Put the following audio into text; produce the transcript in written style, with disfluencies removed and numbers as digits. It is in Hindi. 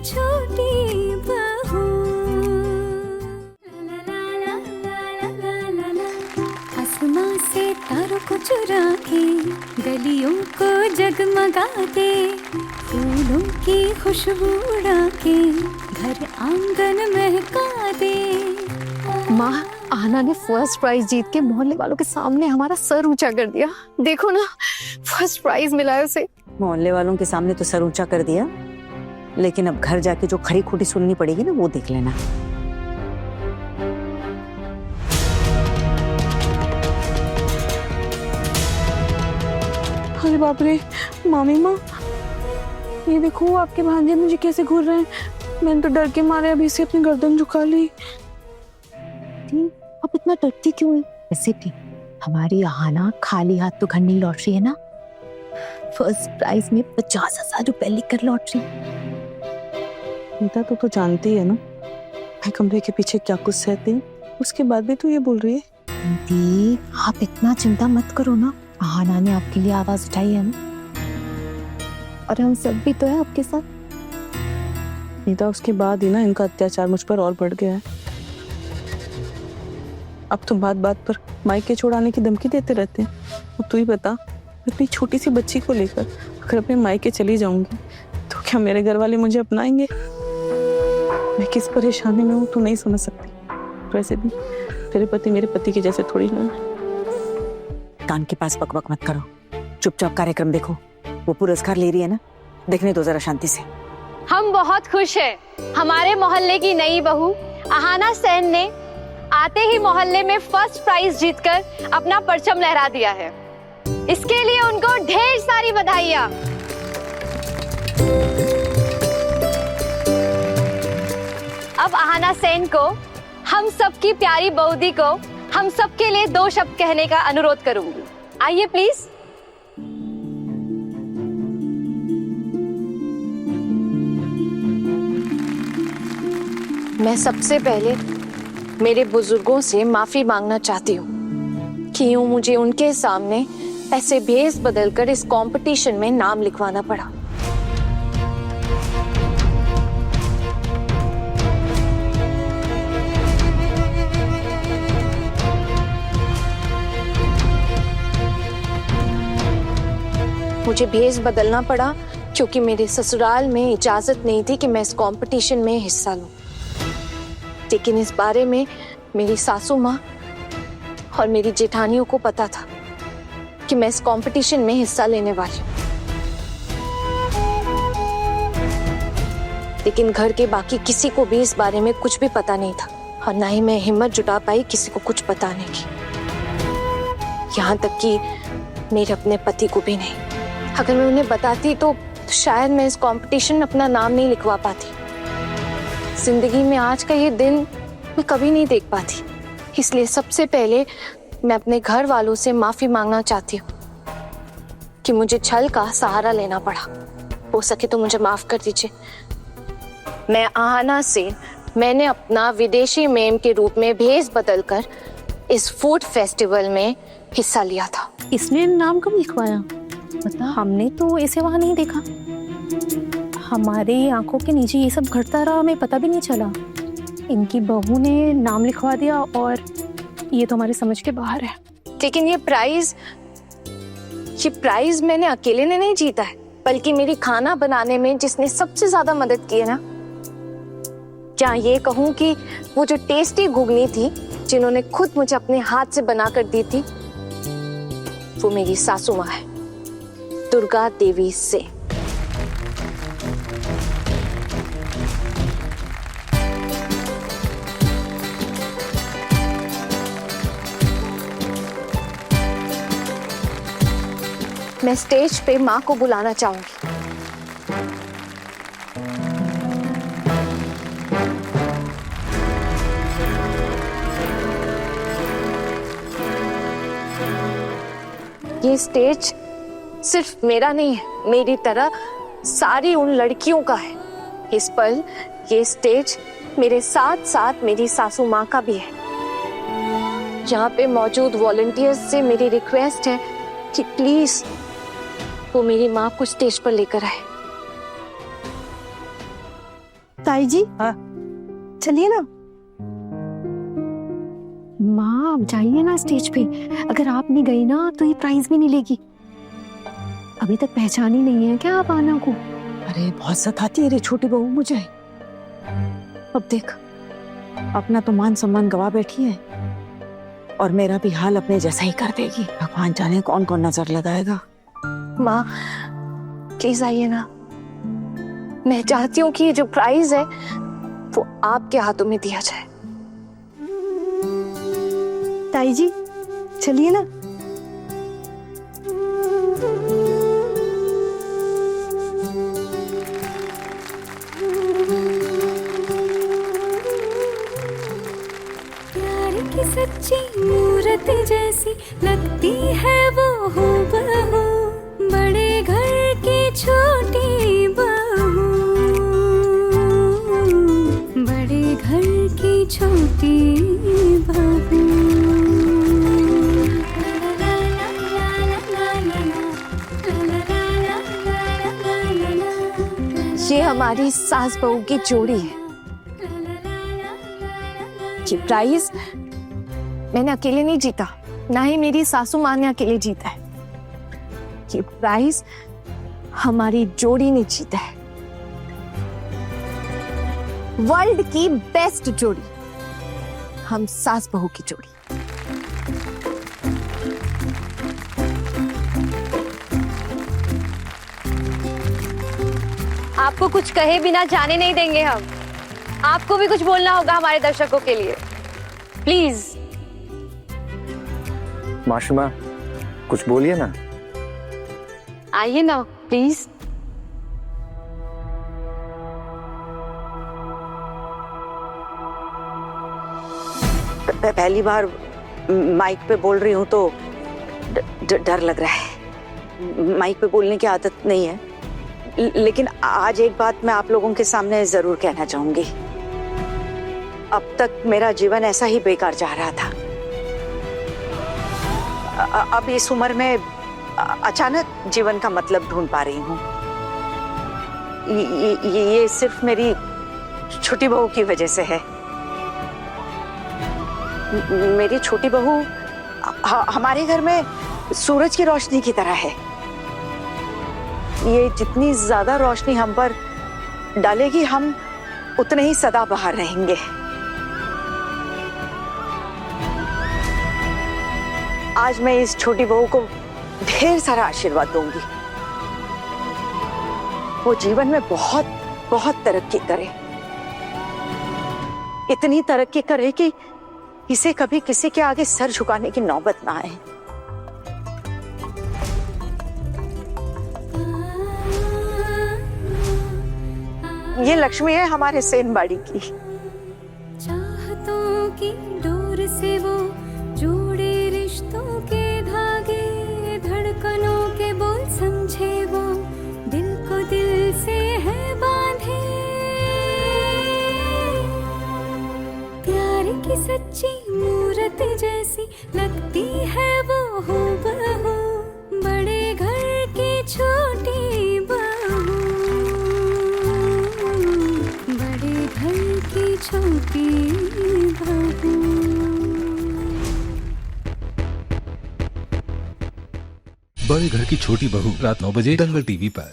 छोटी बहू। आसमां से तारों को चुरा के गलियों को जगमगा दे, फूलों की खुशबू उड़ा के घर आंगन महका दे। माँ, आहना ने फर्स्ट प्राइज जीत के मोहल्ले वालों के सामने हमारा सर ऊंचा कर दिया। देखो ना, फर्स्ट प्राइज मिला है उसे। मोहल्ले वालों के सामने तो सर ऊंचा कर दिया, लेकिन अब घर जाके जो खरी खोटी सुननी पड़ेगी ना, वो देख लेना। अरे बाप रे, मामी माँ, ये देखो आपके भांजे मुझे कैसे घूर रहे हैं। मैंने तो डर के मारे अभी से अपनी गर्दन झुका ली। अब इतना डरती क्यों है? वैसे भी हमारी आहना खाली हाथ तो घर नहीं लौट रही है ना। फर्स्ट प्राइज में 50,000 रुपए लेकर लौट रही। नीता तो जानती है ना मैं कमरे के पीछे क्या कुछ सहती हूँ, उसके बाद भी तू ये बोल रही है। दीदी, आप इतना चिंता मत करो ना। आहना ने आपके लिए आवाज उठाई है ना, और हम सब भी तो है आपके साथ। नीता, उसके बाद ही ना इनका अत्याचार मुझ पर और बढ़ गया है। अब तो बात बात पर मायके छोड़ाने की धमकी देते रहते हैं। और तू ही बता, अपनी छोटी सी बच्ची को लेकर अगर अपने मायके चली जाऊंगी तो क्या मेरे घर वाले मुझे अपनाएंगे? मैं किस परेशानी में हूँ तू नहीं समझ सकती। वैसे भी तेरे पति मेरे पति के जैसे थोड़ी ना। कान के पास बकबक मत करो, चुपचाप कार्यक्रम देखो। वो पुरस्कार ले रही है ना, देखने दो जरा शांति से। हम बहुत खुश हैं। हमारे मोहल्ले की नई बहू आहना सेन ने आते ही मोहल्ले में फर्स्ट प्राइज जीतकर अपना परचम लहरा दिया है। इसके लिए उनको ढेर सारी बधाइयां। अब आहना सेन को, हम सबकी प्यारी बहूदी को, हम सबके लिए 2 शब्द कहने का अनुरोध करूंगी। आइए प्लीज। मैं सबसे पहले मेरे बुजुर्गों से माफी मांगना चाहती हूँ कि यूं मुझे उनके सामने ऐसे भेस बदलकर इस कंपटीशन में नाम लिखवाना पड़ा। मुझे भेस बदलना पड़ा क्योंकि मेरे ससुराल में इजाजत नहीं थी कि मैं इस कंपटीशन में हिस्सा लूं। लेकिन इस बारे में मेरी सासू माँ और मेरी जेठानियों को पता था कि मैं इस कंपटीशन में हिस्सा लेने वाली हूँ। लेकिन घर के बाकी किसी को भी इस बारे में कुछ भी पता नहीं था, और ना ही मैं हिम्मत जुटा पाई किसी को कुछ बताने की, यहाँ तक कि मेरे अपने पति को भी नहीं। अगर मैं उन्हें बताती तो शायद मैं इस कंपटीशन में अपना नाम नहीं लिखवा पाती। जिंदगी में आज का ये दिन मैं कभी नहीं देख पाती। इसलिए सबसे पहले मैं अपने घर वालों से माफी मांगना चाहती हूँ कि मुझे छल का सहारा लेना पड़ा। हो सके तो मुझे माफ कर दीजिए। मैं आहना से, मैंने अपना विदेशी मेम के रूप में भेस बदलकर इस फूड फेस्टिवल में हिस्सा लिया था। इसने नाम कब लिखवाया? पता, हमने तो इसे वहां नहीं देखा। हमारी आंखों के नीचे ये सब घटता रहा, हमें पता भी नहीं चला। इनकी बहू ने नाम लिखवा दिया और ये तो हमारे समझ के बाहर है। लेकिन ये प्राइज मैंने अकेले ने नहीं जीता है, बल्कि मेरी खाना बनाने में जिसने सबसे ज्यादा मदद की है ना, क्या ये कहूँ कि वो जो टेस्टी घुगनी थी जिन्होंने खुद मुझे अपने हाथ से बनाकर दी थी, वो मेरी सासू माँ है, दुर्गा देवी से। मैं स्टेज पे माँ को बुलाना चाहूंगी। ये स्टेज सिर्फ मेरा नहीं है, मेरी तरह सारी उन लड़कियों का है। इस पल ये स्टेज मेरे साथ साथ मेरी सासू माँ का भी है। यहाँ पे मौजूद वॉलंटियर्स से मेरी रिक्वेस्ट है कि प्लीज वो मेरी माँ को स्टेज पर लेकर आए। ताई जी हाँ? चलिए ना। माँ आप जाइए ना स्टेज पे, अगर आप नहीं गई ना तो ये प्राइज भी नहीं लेगी। अभी तक पहचान ही नहीं है क्या आप आना को? अरे बहुत सताती है रे छोटी बहू मुझे। अब देख, अपना तो मान सम्मान गवा बैठी है और मेरा भी हाल अपने जैसा ही कर देगी। भगवान जाने कौन कौन नजर लगाएगा। माँ प्लीज आइए ना, मैं चाहती हूँ कि ये जो प्राइज है वो आपके हाथों में दिया जाए। ताई जी चलिए ना। प्यार की सच्ची मूरत जैसी लगती है वो हूबहू, बड़े घर की छोटी बहू, बड़े घर की छोटी बहू। ये हमारी सास बहू की जोड़ी है। ये प्राइज मैंने अकेले नहीं जीता, ना ही मेरी सासू माँ ने अकेले जीता है। ये प्राइज हमारी जोड़ी ने जीता है, वर्ल्ड की बेस्ट जोड़ी, हम सास बहू की जोड़ी। आपको कुछ कहे बिना जाने नहीं देंगे हम। आपको भी कुछ बोलना होगा हमारे दर्शकों के लिए, प्लीज। माशुमा कुछ बोलिए ना। आइए ना प्लीज। पहली बार माइक पे बोल रही हूँ तो डर लग रहा है। माइक पे बोलने की आदत नहीं है, लेकिन आज एक बात मैं आप लोगों के सामने जरूर कहना चाहूंगी। अब तक मेरा जीवन ऐसा ही बेकार जा रहा था। अब इस उम्र में अचानक जीवन का मतलब ढूंढ पा रही हूँ। ये सिर्फ मेरी छोटी बहू की वजह से है। मेरी छोटी बहू हमारे घर में सूरज की रोशनी की तरह है। ये जितनी ज्यादा रोशनी हम पर डालेगी, हम उतने ही सदा बाहर रहेंगे। आज मैं इस छोटी बहू को ढेर सारा आशीर्वाद दूंगी। वो जीवन में बहुत बहुत तरक्की करे, इतनी तरक्की करे कि इसे कभी किसी के आगे सर झुकाने की नौबत ना आए। ये लक्ष्मी है हमारे सेनबाड़ी की। चाहतों की डोर से वो जोड़े रिश्तों के धागे, धड़कनों के बोल समझे वो, दिल को दिल से है बांधे। प्यार की सच्ची मूरत जैसी लगती है वो हूबहू, बड़े घर की छोटी बहू, बड़े घर की छोटी बहू। बड़े घर की छोटी बहू रात 9 बजे दंगल टीवी पर।